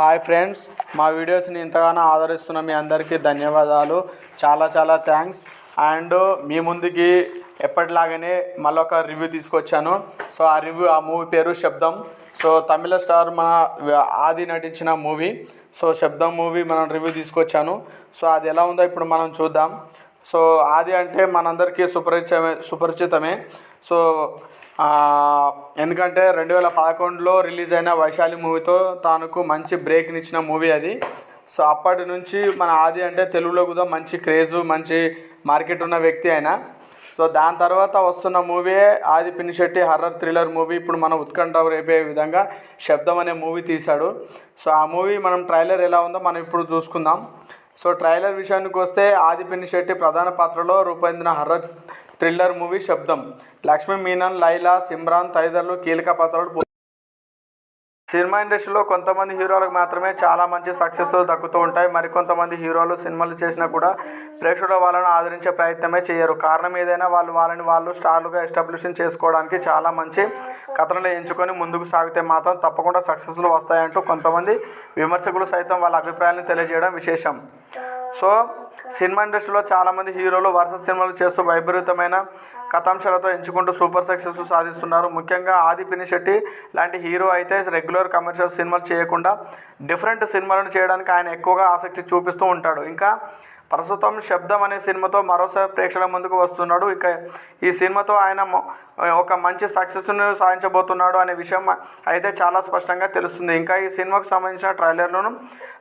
Hi friends, మా వీడియోస్ని ఇంతగానో ఆదరిస్తున్న మీ అందరికీ ధన్యవాదాలు. చాలా చాలా థ్యాంక్స్. అండ్ మీ ముందుకి ఎప్పటిలాగానే మళ్ళీ ఒక రివ్యూ తీసుకొచ్చాను. సో ఆ మూవీ పేరు శబ్దం. సో తమిళ స్టార్ మన ఆది నటించిన మూవీ. సో శబ్దం మూవీ మనం రివ్యూ తీసుకొచ్చాను. సో అది ఎలా ఉందో ఇప్పుడు మనం చూద్దాం. సో ఆది అంటే మనందరికీ సుపరిచితమే. సో ఎందుకంటే 2011లో రిలీజ్ అయిన వైశాలి మూవీతో తనకు మంచి బ్రేక్నిచ్చిన మూవీ అది. సో అప్పటి నుంచి మన ఆది అంటే తెలుగులో కూడా మంచి క్రేజు, మంచి మార్కెట్ ఉన్న వ్యక్తి అయినా. సో దాని తర్వాత వస్తున్న మూవీయే ఆది పినిశెట్టి హర్రర్ థ్రిల్లర్ మూవీ. ఇప్పుడు మనం ఉత్కంఠ రేపే విధంగా శబ్దం అనే మూవీ తీశాడు. సో ఆ మూవీ మనం ట్రైలర్ ఎలా ఉందో మనం ఇప్పుడు చూసుకుందాం. సో ట్రైలర్ విషయానికి వస్తే ఆది పినిశెట్టి ప్రధాన పాత్రలో రూపొందిన హర్రర్ థ్రిల్లర్ మూవీ శబ్దం. లక్ష్మీ మీనన్, లైలా, సిమ్రాన్ తదితరులు కీలక పాత్రలు. సినిమా ఇండస్ట్రీలో కొంతమంది హీరోలకు మాత్రమే చాలా మంచి సక్సెస్లు దక్కుతూ ఉంటాయి. మరికొంతమంది హీరోలు సినిమాలు చేసినా కూడా ప్రేక్షకుల వాళ్ళను ఆదరించే ప్రయత్నమే చేయరు. కారణం ఏదైనా వాళ్ళు స్టార్లుగా ఎస్టాబ్లిష్ చేసుకోవడానికి చాలా మంచి కథలను ఎంచుకొని ముందుకు సాగితే మాత్రం తప్పకుండా సక్సెస్లు వస్తాయంటూ కొంతమంది విమర్శకులు సైతం వాళ్ళ అభిప్రాయాలను తెలియజేయడం విశేషం. సో సినిమా ఇండస్ట్రీలో చాలామంది హీరోలు వరుస సినిమాలు చేస్తూ వైపరీతమైన కథాంశాలతో ఎంచుకుంటూ సూపర్ సక్సెస్ సాధిస్తున్నారు. ముఖ్యంగా ఆది పినిశెట్టి లాంటి హీరో అయితే రెగ్యులర్ కమర్షియల్ సినిమాలు చేయకుండా డిఫరెంట్ సినిమాలను చేయడానికి ఆయన ఎక్కువగా ఆసక్తి చూపిస్తూ ఉంటాడు. ఇంకా ప్రస్తుతం శబ్దం అనే సినిమాతో మరోసారి ప్రేక్షకుల ముందుకు వస్తున్నాడు. ఇక ఈ సినిమాతో ఆయన ఒక మంచి సక్సెస్ను సాధించబోతున్నాడు అనే విషయం అయితే చాలా స్పష్టంగా తెలుస్తుంది. ఇంకా ఈ సినిమాకు సంబంధించిన ట్రైలర్లను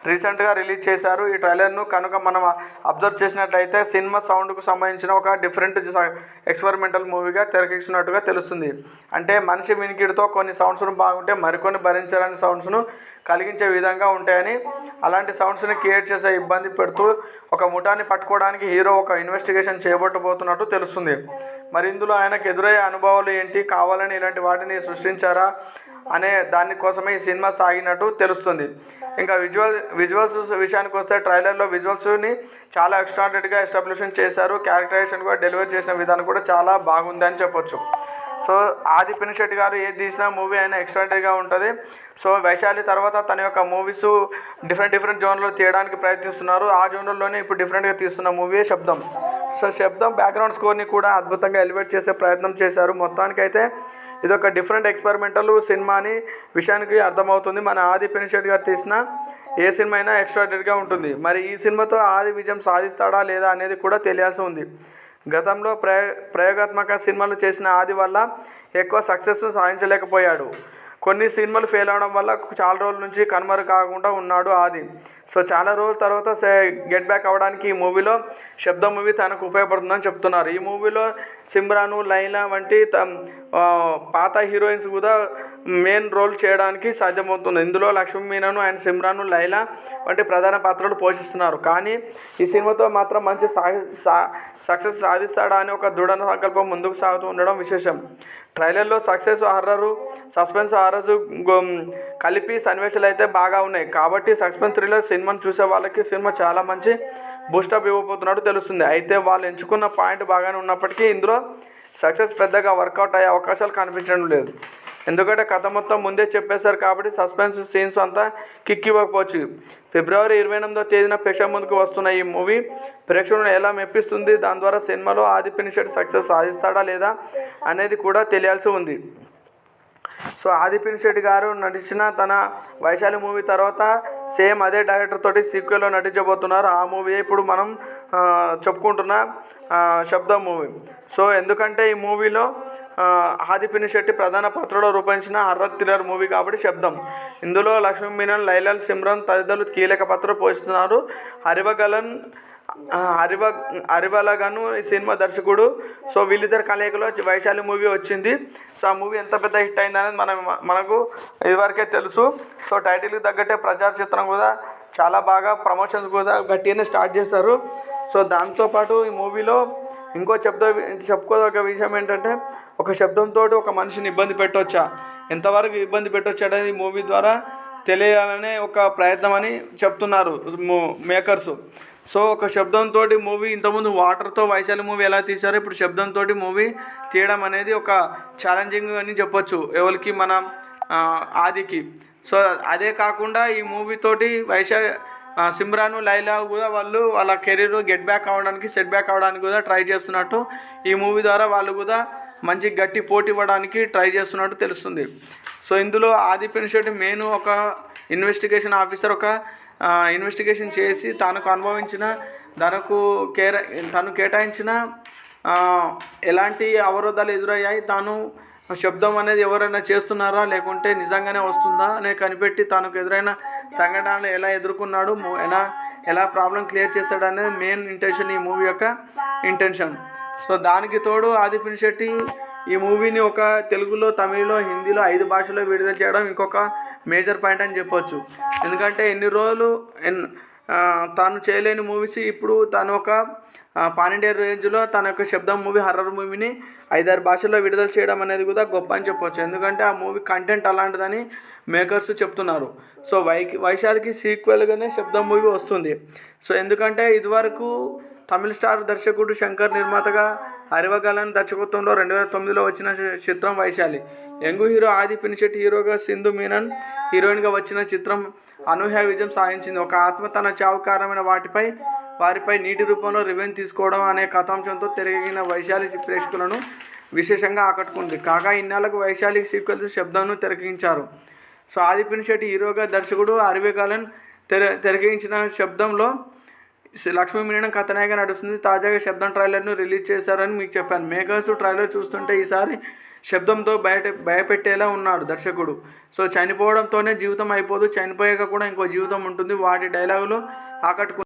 రీసెంట్గా రిలీజ్ చేశారు. ఈ ట్రైలర్ను కనుక మనం అబ్జర్వ్ చేసినట్లయితే సినిమా సౌండ్కు సంబంధించిన ఒక డిఫరెంట్ ఎక్స్పెరిమెంటల్ మూవీగా తెరకెక్కిస్తున్నట్టుగా తెలుస్తుంది. అంటే మనిషి వినికిడితో కొన్ని సౌండ్స్ను బాగుంటే మరికొన్ని భరించాలని సౌండ్స్ను కలిగించే విధంగా ఉంటాయని, అలాంటి సౌండ్స్ని క్రియేట్ చేసే ఇబ్బంది పెడుతూ ఒక ముఠాన్ని పట్టుకోవడానికి హీరో ఒక ఇన్వెస్టిగేషన్ చేయబోతున్నట్టు తెలుస్తుంది. మరి ఇందులో ఆయనకు ఎదురయ్యే అనుభవాలు ఏంటి, కావాలని ఇలాంటి వాటిని సృష్టించారా అనే దానికోసమే ఈ సినిమా సాగినట్టు తెలుస్తుంది. ఇంకా విజువల్స్ విషయానికి వస్తే ట్రైలర్లో విజువల్స్ని చాలా ఎక్స్ట్రాడినరీగా ఎస్టాబ్లిష్ చేశారు. క్యారెక్టరైజేషన్ కూడా డెలివరీ చేసిన విధానం కూడా చాలా బాగుంది అని చెప్పొచ్చు. సో ఆది పినిశెట్టి గారు ఏది తీసినా మూవీ అయినా ఎక్స్ట్రాడినరీగా ఉంటుంది. సో వైశాలి తర్వాత తన యొక్క మూవీస్ డిఫరెంట్ జోన్లో తీయడానికి ప్రయత్నిస్తున్నారు. ఆ జోన్లోనే ఇప్పుడు డిఫరెంట్గా తీస్తున్న మూవీ శబ్దం. సో శబ్దం బ్యాక్గ్రౌండ్ స్కోర్ని కూడా అద్భుతంగా ఎలివేట్ చేసే ప్రయత్నం చేశారు. మొత్తానికైతే ఇదొక డిఫరెంట్ ఎక్స్పెరిమెంటల్ సినిమా అని విషయానికి అర్థమవుతుంది. మన ఆది పినిశెట్టి గారు తీసిన ఏ సినిమా అయినా ఎక్స్ట్రాడినరీగా ఉంటుంది. మరి ఈ సినిమాతో ఆది విజయం సాధిస్తాడా లేదా అనేది కూడా తెలియాల్సి ఉంది. గతంలో ప్రయోగాత్మక సినిమాలు చేసిన ఆది వల్ల ఎక్కువ సక్సెస్ను సాధించలేకపోయాడు. కొన్ని సినిమాలు ఫెయిల్ అవడం వల్ల చాలా రోజుల నుంచి కనుమరు కాకుండా ఉన్నాడు ఆది. సో చాలా రోజుల తర్వాత గెట్ బ్యాక్ అవ్వడానికి ఈ మూవీలో శబ్దం మూవీ తనకు ఉపయోగపడుతుందని చెప్తున్నారు. ఈ మూవీలో సిమ్రాను, లైలా వంటి పాత హీరోయిన్స్ కూడా మెయిన్ రోల్ చేయడానికి సాధ్యమవుతుంది. ఇందులో లక్ష్మీ మీనన్ అండ్ సిమ్రాను, లైలా వంటి ప్రధాన పాత్రలు పోషిస్తున్నారు. కానీ ఈ సినిమాతో మాత్రం మంచి సక్సెస్ సాధిస్తాడా అని ఒక దృఢ సంకల్పం ముందుకు సాగుతూ ఉండడం విశేషం. ట్రైలర్లో సక్సెస్ హారరు, సస్పెన్స్ హారర్స్ కలిపి సన్నివేశాలు అయితే బాగా ఉన్నాయి. కాబట్టి సస్పెన్స్ థ్రిల్లర్ సినిమాను చూసే వాళ్ళకి సినిమా చాలా మంచి బూస్టప్ ఇవ్వబోతున్నట్టు తెలుస్తుంది. అయితే వాళ్ళు ఎంచుకున్న పాయింట్ బాగానే ఉన్నప్పటికీ ఇందులో సక్సెస్ పెద్దగా వర్కౌట్ అయ్యే అవకాశాలు కనిపించడం లేదు. ఎందుకంటే కథ మొత్తం ముందే చెప్పేశారు కాబట్టి సస్పెన్స్ సీన్స్ అంతా కిక్ ఇవ్వకపోవచ్చు. ఫిబ్రవరి 28వ తేదీన ప్రేక్షకుల ముందుకు వస్తున్న ఈ మూవీ ప్రేక్షకులను ఎలా మెప్పిస్తుంది, దాని ద్వారా సినిమాలో ఆది పినిశెట్టి సక్సెస్ సాధిస్తాడా లేదా అనేది కూడా తెలియాల్సి ఉంది. సో ఆది పినిశెట్టి గారు నటించిన తన వైశాలి మూవీ తర్వాత సేమ్ అదే డైరెక్టర్ తోటి సీక్వెల్లో నటించబోతున్నారు. ఆ మూవీ ఇప్పుడు మనం చెప్పుకుంటున్న శబ్దం మూవీ. సో ఎందుకంటే ఈ మూవీలో ఆది పినిశెట్టి ప్రధాన పాత్రలో రూపొందించిన హర్రర్ థ్రిల్లర్ మూవీ కాబట్టి శబ్దం. ఇందులో లక్ష్మీ మీనన్, లైలా, సిమ్రాన్ తదితరులు కీలక పాత్ర పోషిస్తున్నారు. హరివలగను ఈ సినిమా దర్శకుడు. సో వీళ్ళిద్దరు కలయికలో వైశాలి మూవీ వచ్చింది. సో ఆ మూవీ ఎంత పెద్ద హిట్ అయిందనేది మనకు ఇదివరకే తెలుసు. సో టైటిల్కి తగ్గట్టే ప్రచార చిత్రం కూడా చాలా బాగా ప్రమోషన్స్ కూడా గట్టిగానే స్టార్ట్ చేశారు. సో దాంతోపాటు ఈ మూవీలో ఇంకో చెప్పుకోదగ్గ విషయం ఏంటంటే, ఒక శబ్దంతో ఒక మనిషిని ఇబ్బంది పెట్టవచ్చా, ఎంతవరకు ఇబ్బంది పెట్టవచ్చు అనేది ఈ మూవీ ద్వారా తెలియాలనే ఒక ప్రయత్నం అని చెప్తున్నారు మేకర్స్. సో ఒక శబ్దంతో మూవీ, ఇంతకుముందు వాటర్తో వైశాలి మూవీ ఎలా తీశారో ఇప్పుడు శబ్దంతో మూవీ తీయడం అనేది ఒక ఛాలెంజింగ్ అని చెప్పొచ్చు ఎవరికి, మన ఆదికి. సో అదే కాకుండా ఈ మూవీ తోటి సిమ్రాను లైలా కూడా వాళ్ళు వాళ్ళ కెరీర్ గెట్ బ్యాక్ అవ్వడానికి సెట్ బ్యాక్ అవ్వడానికి కూడా ట్రై చేస్తున్నట్టు ఈ మూవీ ద్వారా వాళ్ళు కూడా మంచి గట్టి పోటీ ఇవ్వడానికి ట్రై చేస్తున్నట్టు తెలుస్తుంది. సో ఇందులో ఆది పినిశెట్టి మెయిన్ ఒక ఇన్వెస్టిగేషన్ ఆఫీసర్, ఒక ఇన్వెస్టిగేషన్ చేసి తనకు అనుభవించిన తను కేటాయించిన ఎలాంటి అవరోధాలు ఎదురయ్యాయి, తాను శబ్దం అనేది ఎవరైనా చేస్తున్నారా లేకుంటే నిజంగానే వస్తుందా అని కనిపెట్టి తనకు ఎదురైన సంఘటనలు ఎలా ఎదుర్కొన్నాడు, ఎలా ప్రాబ్లం క్లియర్ చేస్తాడు అనేది మెయిన్ ఇంటెన్షన్ ఈ మూవీ యొక్క ఇంటెన్షన్. సో దానికి తోడు ఆది పినిశెట్టి ఈ మూవీని ఒక తెలుగులో, తమిళ్లో, హిందీలో 5 భాషల్లో విడుదల చేయడం ఇంకొక మేజర్ పాయింట్ అని చెప్పొచ్చు. ఎందుకంటే ఎన్ని రోజులు తాను చేయలేని మూవీస్ ఇప్పుడు తను ఒక పాన్ ఇండియా రేంజ్లో తన యొక్క శబ్దం మూవీ, హర్రర్ మూవీని 5-6 భాషల్లో విడుదల చేయడం అనేది కూడా గొప్ప అని చెప్పొచ్చు. ఎందుకంటే ఆ మూవీ కంటెంట్ అలాంటిదని మేకర్స్ చెప్తున్నారు. సో వైశాలికి సీక్వెల్గానే శబ్దం మూవీ వస్తుంది. సో ఎందుకంటే ఇదివరకు తమిళ స్టార్ దర్శకుడు శంకర్ నిర్మాతగా అరివగలన్ దర్శకత్వంలో 2009లో వచ్చిన చిత్రం వైశాలి. యంగ్ హీరో ఆది పినిశెట్టి హీరోగా, సింధు మీనన్ హీరోయిన్గా వచ్చిన చిత్రం అనూహ్య విజయం సాధించింది. ఒక ఆత్మ తన చావు కారణమైన వారిపై నీటి రూపంలో రివెంజ్ తీసుకోవడం అనే కథాంశంతో తిరిగిన వైశాలి ప్రేక్షకులను విశేషంగా ఆకట్టుకుంది. కాగా ఇన్నాళ్లకు వైశాలి సీక్వెల్ శబ్దంను తెరకెక్కించారు. సో ఆది పినిశెట్టి హీరోగా, దర్శకుడు అరివగలన్ తెరకెక్కించిన శబ్దంలో లక్ష్మీ మీనన్ కథనాయిగా నడుస్తుంది. తాజాగా శబ్దం ట్రైలర్ను రిలీజ్ చేశారని మీకు చెప్పాను. మేకర్స్ ట్రైలర్ చూస్తుంటే ఈసారి శబ్దంతో భయపెట్టేలా ఉన్నాడు దర్శకుడు. సో చనిపోవడంతోనే జీవితం అయిపోదు, చనిపోయాక కూడా ఇంకో జీవితం ఉంటుంది. వాటి డైలాగులు ఆకట్టుకు